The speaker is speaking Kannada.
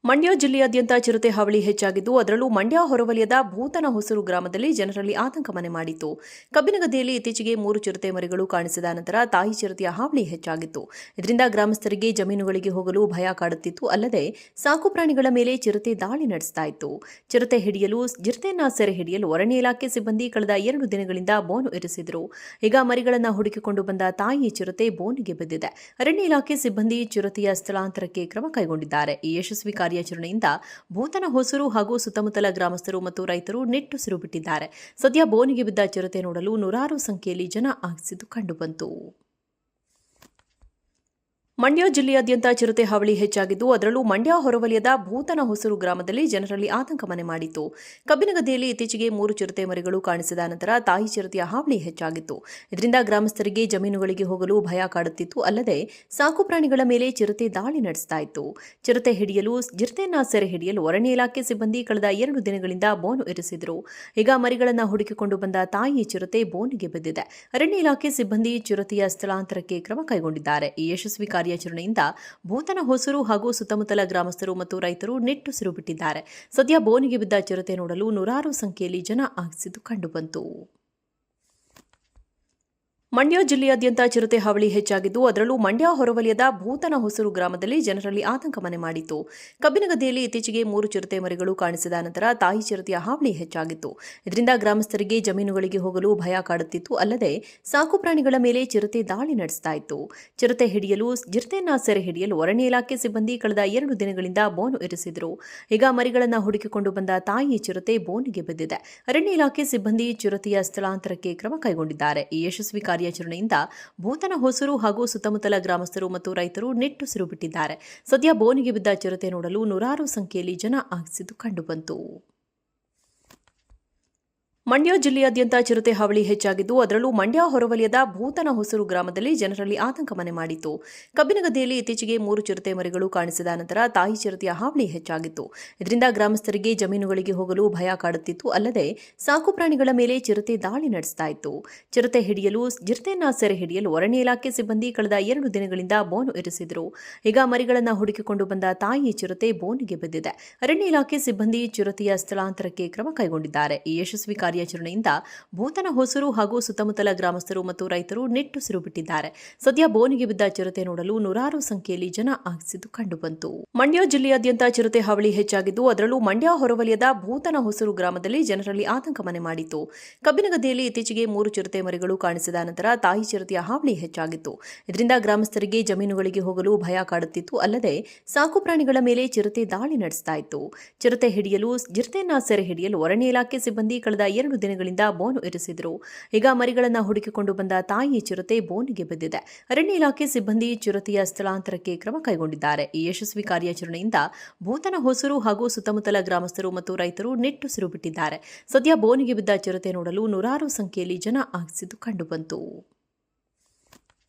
ಮಂಡ್ಯ ಜಿಲ್ಲೆಯಾದ್ಯಂತ ಚಿರತೆ ಹಾವಳಿ ಹೆಚ್ಚಾಗಿದ್ದು, ಅದರಲ್ಲೂ ಮಂಡ್ಯ ಹೊರವಲಯದ ಭೂತನ ಹೊಸೂರು ಗ್ರಾಮದಲ್ಲಿ ಜನರಲ್ಲಿ ಆತಂಕ ಮನೆ ಮಾಡಿತ್ತು. ಕಬ್ಬಿನಗದ್ದೆಯಲ್ಲಿ ಇತ್ತೀಚೆಗೆ 3 ಚಿರತೆ ಮರಿಗಳು ಕಾಣಿಸಿದ ನಂತರ ತಾಯಿ ಚಿರತೆಯ ಹಾವಳಿ ಹೆಚ್ಚಾಗಿತ್ತು. ಇದರಿಂದ ಗ್ರಾಮಸ್ಥರಿಗೆ ಜಮೀನುಗಳಿಗೆ ಹೋಗಲು ಭಯ ಕಾಡುತ್ತಿತ್ತು. ಅಲ್ಲದೆ ಸಾಕು ಪ್ರಾಣಿಗಳ ಮೇಲೆ ಚಿರತೆ ದಾಳಿ ನಡೆಸ್ತಾ ಇತ್ತು. ಚಿರತೆಯನ್ನ ಸೆರೆ ಹಿಡಿಯಲು ಅರಣ್ಯ ಇಲಾಖೆ ಸಿಬ್ಬಂದಿ ಕಳೆದ 2 ದಿನಗಳಿಂದ ಬೋನು ಇರಿಸಿದ್ರು. ಈಗ ಮರಿಗಳನ್ನು ಹುಡುಕಿಕೊಂಡು ಬಂದ ತಾಯಿ ಚಿರತೆ ಬೋನಿಗೆ ಬಿದ್ದಿದೆ. ಅರಣ್ಯ ಇಲಾಖೆ ಸಿಬ್ಬಂದಿ ಚಿರತೆಯ ಸ್ಥಳಾಂತರಕ್ಕೆ ಕ್ರಮ ಕೈಗೊಂಡಿದ್ದಾರೆ. ಈ ಯಶಸ್ವಿ ಕಾರ್ಯಾಚರಣೆಯಿಂದ ಭೂತನ ಹೊಸೂರು ಹಾಗೂ ಸುತ್ತಮುತ್ತಲ ಗ್ರಾಮಸ್ಥರು ಮತ್ತು ರೈತರು ನಿಟ್ಟುಸಿರು ಬಿಟ್ಟಿದ್ದಾರೆ. ಸದ್ಯ ಬೋನಿಗೆ ಬಿದ್ದ ಚಿರತೆ ನೋಡಲು ನೂರಾರು ಸಂಖ್ಯೆಯಲ್ಲಿ ಜನ ಆಗಮಿಸಿದ್ದು ಕಂಡುಬಂತು. ಮಂಡ್ಯ ಜಿಲ್ಲೆಯಾದ್ಯಂತ ಚಿರತೆ ಹಾವಳಿ ಹೆಚ್ಚಾಗಿದ್ದು, ಅದರಲ್ಲೂ ಮಂಡ್ಯ ಹೊರವಲಯದ ಭೂತನ ಹೊಸೂರು ಗ್ರಾಮದಲ್ಲಿ ಜನರಲ್ಲಿ ಆತಂಕ ಮನೆ ಮಾಡಿತ್ತು. ಕಬ್ಬಿನಗದ್ದೆಯಲ್ಲಿ ಇತ್ತೀಚೆಗೆ 3 ಚಿರತೆ ಮರಿಗಳು ಕಾಣಿಸಿದ ನಂತರ ತಾಯಿ ಚಿರತೆಯ ಹಾವಳಿ ಹೆಚ್ಚಾಗಿತ್ತು. ಇದರಿಂದ ಗ್ರಾಮಸ್ಥರಿಗೆ ಜಮೀನುಗಳಿಗೆ ಹೋಗಲು ಭಯ ಕಾಡುತ್ತಿತ್ತು. ಅಲ್ಲದೆ ಸಾಕು ಪ್ರಾಣಿಗಳ ಮೇಲೆ ಚಿರತೆ ದಾಳಿ ನಡೆಸ್ತಾ ಇತ್ತು. ಚಿರತೆಯನ್ನ ಸೆರೆ ಹಿಡಿಯಲು ಅರಣ್ಯ ಇಲಾಖೆ ಸಿಬ್ಬಂದಿ ಕಳೆದ 2 ದಿನಗಳಿಂದ ಬೋನು ಇರಿಸಿದ್ರು. ಈಗ ಮರಿಗಳನ್ನು ಹುಡುಕಿಕೊಂಡು ಬಂದ ತಾಯಿ ಚಿರತೆ ಬೋನಿಗೆ ಬಿದ್ದಿದೆ. ಅರಣ್ಯ ಇಲಾಖೆ ಸಿಬ್ಬಂದಿ ಚಿರತೆಯ ಸ್ಥಳಾಂತರಕ್ಕೆ ಕ್ರಮ ಕೈಗೊಂಡಿದ್ದಾರೆ. ಈ ಯಶಸ್ವಿ ಕಾರ್ಯಾಚರಣೆಯಿಂದ ಭೂತನ ಹೊಸೂರು ಹಾಗೂ ಸುತ್ತಮುತ್ತಲ ಗ್ರಾಮಸ್ಥರು ಮತ್ತು ರೈತರು ನಿಟ್ಟುಸಿರು ಬಿಟ್ಟಿದ್ದಾರೆ. ಸದ್ಯ ಬೋನಿಗೆ ಬಿದ್ದ ಚಿರತೆ ನೋಡಲು ನೂರಾರು ಸಂಖ್ಯೆಯಲ್ಲಿ ಜನ ಆಗಮಿಸಿದ್ದು ಕಂಡುಬಂತು. ಮಂಡ್ಯ ಜಿಲ್ಲೆಯಾದ್ಯಂತ ಚಿರತೆ ಹಾವಳಿ ಹೆಚ್ಚಾಗಿದ್ದು, ಅದರಲ್ಲೂ ಮಂಡ್ಯ ಹೊರವಲಯದ ಭೂತನ ಹೊಸೂರು ಗ್ರಾಮದಲ್ಲಿ ಜನರಲ್ಲಿ ಆತಂಕ ಮನೆ ಮಾಡಿತ್ತು. ಕಬ್ಬಿನಗದ್ದೆಯಲ್ಲಿ ಇತ್ತೀಚೆಗೆ 3 ಚಿರತೆ ಮರಿಗಳು ಕಾಣಿಸಿದ ನಂತರ ತಾಯಿ ಚಿರತೆಯ ಹಾವಳಿ ಹೆಚ್ಚಾಗಿತ್ತು. ಇದರಿಂದ ಗ್ರಾಮಸ್ಥರಿಗೆ ಜಮೀನುಗಳಿಗೆ ಹೋಗಲು ಭಯ ಕಾಡುತ್ತಿತ್ತು. ಅಲ್ಲದೆ ಸಾಕು ಪ್ರಾಣಿಗಳ ಮೇಲೆ ಚಿರತೆ ದಾಳಿ ನಡೆಸ್ತಾ ಇತ್ತು. ಚಿರತೆಯನ್ನ ಸೆರೆ ಹಿಡಿಯಲು ಅರಣ್ಯ ಇಲಾಖೆ ಸಿಬ್ಬಂದಿ ಕಳೆದ 2 ದಿನಗಳಿಂದ ಬೋನು ಇರಿಸಿದ್ರು. ಈಗ ಮರಿಗಳನ್ನು ಹುಡುಕಿಕೊಂಡು ಬಂದ ತಾಯಿ ಚಿರತೆ ಬೋನಿಗೆ ಬಿದ್ದಿದೆ. ಅರಣ್ಯ ಇಲಾಖೆ ಸಿಬ್ಬಂದಿ ಚಿರತೆಯ ಸ್ಥಳಾಂತರಕ್ಕೆ ಕ್ರಮ ಕೈಗೊಂಡಿದ್ದಾರೆ. ಈ ಯಶಸ್ವಿ ಕಾರ್ಯಾಚರಣೆಯಿಂದ ಭೂತನ ಹೊಸೂರು ಹಾಗೂ ಸುತ್ತಮುತ್ತಲ ಗ್ರಾಮಸ್ಥರು ಮತ್ತು ರೈತರು ನಿಟ್ಟುಸಿರು ಬಿಟ್ಟಿದ್ದಾರೆ. ಸದ್ಯ ಬೋನಿಗೆ ಬಿದ್ದ ಚಿರತೆ ನೋಡಲು ನೂರಾರು ಸಂಖ್ಯೆಯಲ್ಲಿ ಜನ ಆಗಮಿಸಿದ್ದು ಕಂಡುಬಂತು. ಮಂಡ್ಯ ಜಿಲ್ಲೆಯಾದ್ಯಂತ ಚಿರತೆ ಹಾವಳಿ ಹೆಚ್ಚಾಗಿದ್ದು, ಅದರಲ್ಲೂ ಮಂಡ್ಯ ಹೊರವಲಯದ ಭೂತನ ಹೊಸೂರು ಗ್ರಾಮದಲ್ಲಿ ಜನರಲ್ಲಿ ಆತಂಕ ಮನೆ ಮಾಡಿತ್ತು. ಕಬ್ಬಿನಗದ್ದೆಯಲ್ಲಿ ಇತ್ತೀಚೆಗೆ 3 ಚಿರತೆ ಮರಿಗಳು ಕಾಣಿಸಿದ ನಂತರ ತಾಯಿ ಚಿರತೆಯ ಹಾವಳಿ ಹೆಚ್ಚಾಗಿತ್ತು. ಇದರಿಂದ ಗ್ರಾಮಸ್ಥರಿಗೆ ಜಮೀನುಗಳಿಗೆ ಹೋಗಲು ಭಯ ಕಾಡುತ್ತಿತ್ತು. ಅಲ್ಲದೆ ಸಾಕು ಪ್ರಾಣಿಗಳ ಮೇಲೆ ಚಿರತೆ ದಾಳಿ ನಡೆಸ್ತಾ ಇತ್ತು. ಚಿರತೆಯನ್ನ ಸೆರೆ ಹಿಡಿಯಲು ಅರಣ್ಯ ಇಲಾಖೆ ಸಿಬ್ಬಂದಿ ಕಳೆದ 2 ದಿನಗಳಿಂದ ಬೋನು ಇರಿಸಿದ್ರು. ಈಗ ಮರಿಗಳನ್ನು ಹುಡುಕಿಕೊಂಡು ಬಂದ ತಾಯಿ ಚಿರತೆ ಬೋನಿಗೆ ಬಿದ್ದಿದೆ. ಅರಣ್ಯ ಇಲಾಖೆ ಸಿಬ್ಬಂದಿ ಚಿರತೆಯ ಸ್ಥಳಾಂತರಕ್ಕೆ ಕ್ರಮ ಕೈಗೊಂಡಿದ್ದಾರೆ. ಈ ಯಶಸ್ವಿ ಕಾರ್ಯಾಚರಣೆಯಿಂದ ಭೂತನ ಹೊಸೂರು ಹಾಗೂ ಸುತ್ತಮುತ್ತಲ ಗ್ರಾಮಸ್ಥರು ಮತ್ತು ರೈತರು ನಿಟ್ಟುಸಿರು ಬಿಟ್ಟಿದ್ದಾರೆ. ಸದ್ಯ ಬೋನಿಗೆ ಬಿದ್ದ ಚಿರತೆ ನೋಡಲು ನೂರಾರು ಸಂಖ್ಯೆಯಲ್ಲಿ ಜನ ಆಗಮಿಸಿದ್ದು ಕಂಡುಬಂತು. ಮಂಡ್ಯ ಜಿಲ್ಲೆಯಾದ್ಯಂತ ಚಿರತೆ ಹಾವಳಿ ಹೆಚ್ಚಾಗಿದ್ದು, ಅದರಲ್ಲೂ ಮಂಡ್ಯ ಹೊರವಲಯದ ಭೂತನ ಹೊಸೂರು ಗ್ರಾಮದಲ್ಲಿ ಜನರಲ್ಲಿ ಆತಂಕ ಮನೆ ಮಾಡಿತ್ತು. ಕಬ್ಬಿನಗದ್ದೆಯಲ್ಲಿ ಇತ್ತೀಚೆಗೆ 3 ಚಿರತೆ ಮರಿಗಳು ಕಾಣಿಸಿದ ನಂತರ ತಾಯಿ ಚಿರತೆಯ ಹಾವಳಿ ಹೆಚ್ಚಾಗಿತ್ತು. ಇದರಿಂದ ಗ್ರಾಮಸ್ಥರಿಗೆ ಜಮೀನುಗಳಿಗೆ ಹೋಗಲು ಭಯ ಕಾಡುತ್ತಿತ್ತು. ಅಲ್ಲದೆ ಸಾಕು ಪ್ರಾಣಿಗಳ ಮೇಲೆ ಚಿರತೆ ದಾಳಿ ನಡೆಸ್ತಾ ಇತ್ತು. ಚಿರತೆಯನ್ನ ಸೆರೆ ಹಿಡಿಯಲು ಅರಣ್ಯ ಇಲಾಖೆ ಸಿಬ್ಬಂದಿ ಕಳೆದ 2 ದಿನಗಳಿಂದ ಬೋನು ಇರಿಸಿದ್ರು. ಈಗ ಮರಿಗಳನ್ನು ಹುಡುಕಿಕೊಂಡು ಬಂದ ತಾಯಿ ಚಿರತೆ ಬೋನಿಗೆ ಬಿದ್ದಿದೆ. ಅರಣ್ಯ ಇಲಾಖೆ ಸಿಬ್ಬಂದಿ ಚಿರತೆಯ ಸ್ಥಳಾಂತರಕ್ಕೆ ಕ್ರಮ ಕೈಗೊಂಡಿದ್ದಾರೆ. ಈ ಯಶಸ್ವಿ ಕಾರ್ಯಾಚರಣೆಯಿಂದ ಭೂತನ ಹೊಸೂರು ಹಾಗೂ ಸುತ್ತಮುತ್ತಲ ಗ್ರಾಮಸ್ಥರು ಮತ್ತು ರೈತರು ನಿಟ್ಟುಸಿರು ಬಿಟ್ಟಿದ್ದಾರೆ. ಸದ್ಯ ಬೋನಿಗೆ ಬಿದ್ದ ಚಿರತೆ ನೋಡಲು ನೂರಾರು ಸಂಖ್ಯೆಯಲ್ಲಿ ಜನ ಆಗಮಿಸಿದ್ದು ಕಂಡುಬಂತು.